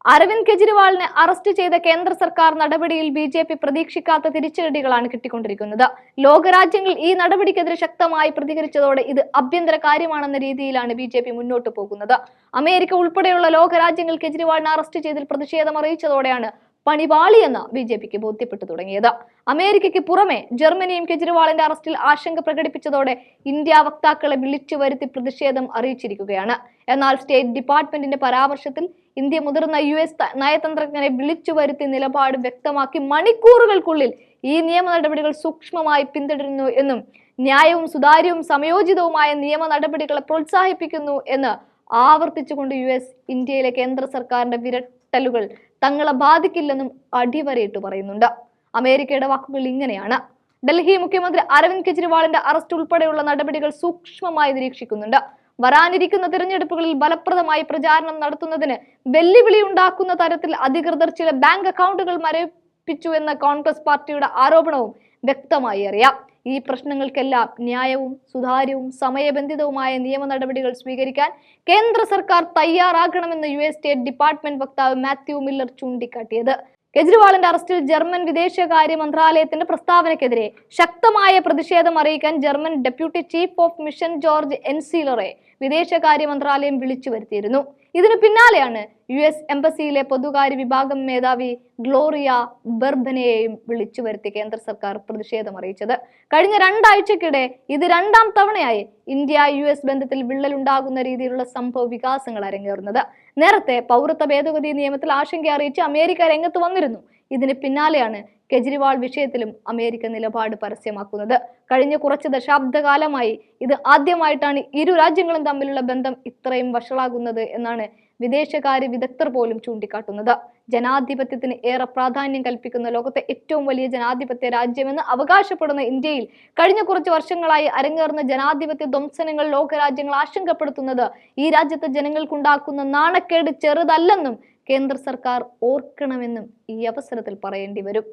അരവിന്ദ് കെജ്രിവാളിനെ അറസ്റ്റ് ചെയ്ത കേന്ദ്ര സർക്കാർ നടപടിയിൽ ബി.ജെ.പി പ്രതീക്ഷിക്കാത്ത തിരിച്ചടികളാണ് കിട്ടിക്കൊണ്ടിരിക്കുന്നത്. ലോകരാജ്യങ്ങൾ ഈ നടപടിക്കെതിരെ ശക്തമായി പ്രതികരിച്ചതോടെ ഇത് ആഭ്യന്തര കാര്യമാണെന്ന രീതിയിലാണ് ബി.ജെ.പി മുന്നോട്ട് പോകുന്നത്. അമേരിക്ക ഉൾപ്പെടെയുള്ള ലോകരാജ്യങ്ങൾ കെജ്രിവാളിനെ അറസ്റ്റ് ചെയ്തതിൽ പ്രതിഷേധം അറിയിച്ചതോടെയാണ് പണിപാളിയെന്ന് ബി.ജെ.പിക്ക് ബോധ്യപ്പെട്ടു തുടങ്ങിയത്. അമേരിക്കയ്ക്ക് പുറമെ ജർമ്മനിയും കെജ്രിവാളിന്റെ അറസ്റ്റിൽ ആശങ്ക പ്രകടിപ്പിച്ചതോടെ ഇന്ത്യ വക്താക്കളെ വിളിച്ചു വരുത്തി പ്രതിഷേധം അറിയിച്ചിരിക്കുകയാണ്. എന്നാൽ സ്റ്റേറ്റ് ഡിപ്പാർട്ട്മെന്റിന്റെ പരാമർശത്തിൽ ഇന്ത്യ മുതിർന്ന US നയതന്ത്രജ്ഞരെ വിളിച്ചു വരുത്തി നിലപാട് വ്യക്തമാക്കി മണിക്കൂറുകൾക്കുള്ളിൽ ഈ നിയമ നടപടികൾ സൂക്ഷ്മമായി പിന്തുടരുന്നു എന്നും ന്യായവും സുതാര്യവും സമയോചിതവുമായ നിയമ നടപടികളെ പ്രോത്സാഹിപ്പിക്കുന്നു എന്ന് ആവർത്തിച്ചുകൊണ്ട് US ഇന്ത്യയിലെ കേന്ദ്ര സർക്കാരിന്റെ വിരട്ടലുകൾ തങ്ങളെ ബാധിക്കില്ലെന്നും അടിവരയിട്ട് പറയുന്നുണ്ട്. അമേരിക്കയുടെ വാക്കുകൾ ഇങ്ങനെയാണ്: ഡൽഹി മുഖ്യമന്ത്രി അരവിന്ദ് കെജ്രിവാളിന്റെ അറസ്റ്റ് ഉൾപ്പെടെയുള്ള നടപടികൾ സൂക്ഷ്മമായി നിരീക്ഷിക്കുന്നുണ്ട്. വരാനിരിക്കുന്ന തിരഞ്ഞെടുപ്പുകളിൽ ഫലപ്രദമായി പ്രചാരണം നടത്തുന്നതിന് വെല്ലുവിളി ഉണ്ടാക്കുന്ന തരത്തിൽ അധികൃതർ ചില ബാങ്ക് അക്കൗണ്ടുകൾ മരവിപ്പിച്ചു എന്ന കോൺഗ്രസ് പാർട്ടിയുടെ ആരോപണവും വ്യക്തമായി അറിയാം. ഈ പ്രശ്നങ്ങൾക്കെല്ലാം ന്യായവും സുതാര്യവും സമയബന്ധിതവുമായ നിയമ നടപടികൾ സ്വീകരിക്കാൻ കേന്ദ്ര സർക്കാർ തയ്യാറാകണമെന്ന് US സ്റ്റേറ്റ് ഡിപ്പാർട്ട്മെന്റ് വക്താവ് മാത്യു മില്ലർ ചൂണ്ടിക്കാട്ടിയത്. കെജ്രിവാളിന്റെ അറസ്റ്റിൽ ജർമ്മൻ വിദേശകാര്യ മന്ത്രാലയത്തിന്റെ പ്രസ്താവനയ്ക്കെതിരെ ശക്തമായ പ്രതിഷേധം അറിയിക്കാൻ German deputy chief of mission George എൻസീലറെ വിദേശകാര്യ മന്ത്രാലയം വിളിച്ചു വരുത്തിയിരുന്നു. ഇതിനു പിന്നാലെയാണ് US എംബസിയിലെ പൊതുകാര്യ വിഭാഗം മേധാവി ഗ്ലോറിയ ബെർബനെയും വിളിച്ചു വരുത്തി കേന്ദ്ര സർക്കാർ പ്രതിഷേധം അറിയിച്ചത്. കഴിഞ്ഞ 2 ആഴ്ചക്കിടെ ഇത് 2ാം തവണയായി ഇന്ത്യ US ബന്ധത്തിൽ വിള്ളലുണ്ടാകുന്ന രീതിയിലുള്ള സംഭവ വികാസങ്ങൾ അരങ്ങേറുന്നത്. നേരത്തെ പൗരത്വ ഭേദഗതി നിയമത്തിൽ ആശങ്ക അറിയിച്ച് അമേരിക്ക രംഗത്ത് വന്നിരുന്നു. ഇതിന് പിന്നാലെയാണ് കെജ്രിവാൾ വിഷയത്തിലും അമേരിക്ക നിലപാട് പരസ്യമാക്കുന്നത്. കഴിഞ്ഞ കുറച്ച് ദശാബ്ദകാലമായി ഇത് ആദ്യമായിട്ടാണ് ഇരു രാജ്യങ്ങളും തമ്മിലുള്ള ബന്ധം ഇത്രയും വഷളാകുന്നത് എന്നാണ് വിദേശകാര്യ വിദഗ്ധർ പോലും ചൂണ്ടിക്കാട്ടുന്നത്. ജനാധിപത്യത്തിന് ഏറെ പ്രാധാന്യം കൽപ്പിക്കുന്ന ലോകത്തെ ഏറ്റവും വലിയ ജനാധിപത്യ രാജ്യമെന്ന് അവകാശപ്പെടുന്ന ഇന്ത്യയിൽ കഴിഞ്ഞ കുറച്ച് വർഷങ്ങളായി അരങ്ങേറുന്ന ജനാധിപത്യ ധ്വംസനങ്ങൾ ലോകരാജ്യങ്ങൾ ആശങ്കപ്പെടുത്തുന്നത് ഈ രാജ്യത്തെ ജനങ്ങൾക്കുണ്ടാക്കുന്ന നാണക്കേട് ചെറുതല്ലെന്നും കേന്ദ്ര സർക്കാർ ഓർക്കണമെന്നും ഈ അവസരത്തിൽ പറയേണ്ടി വരും.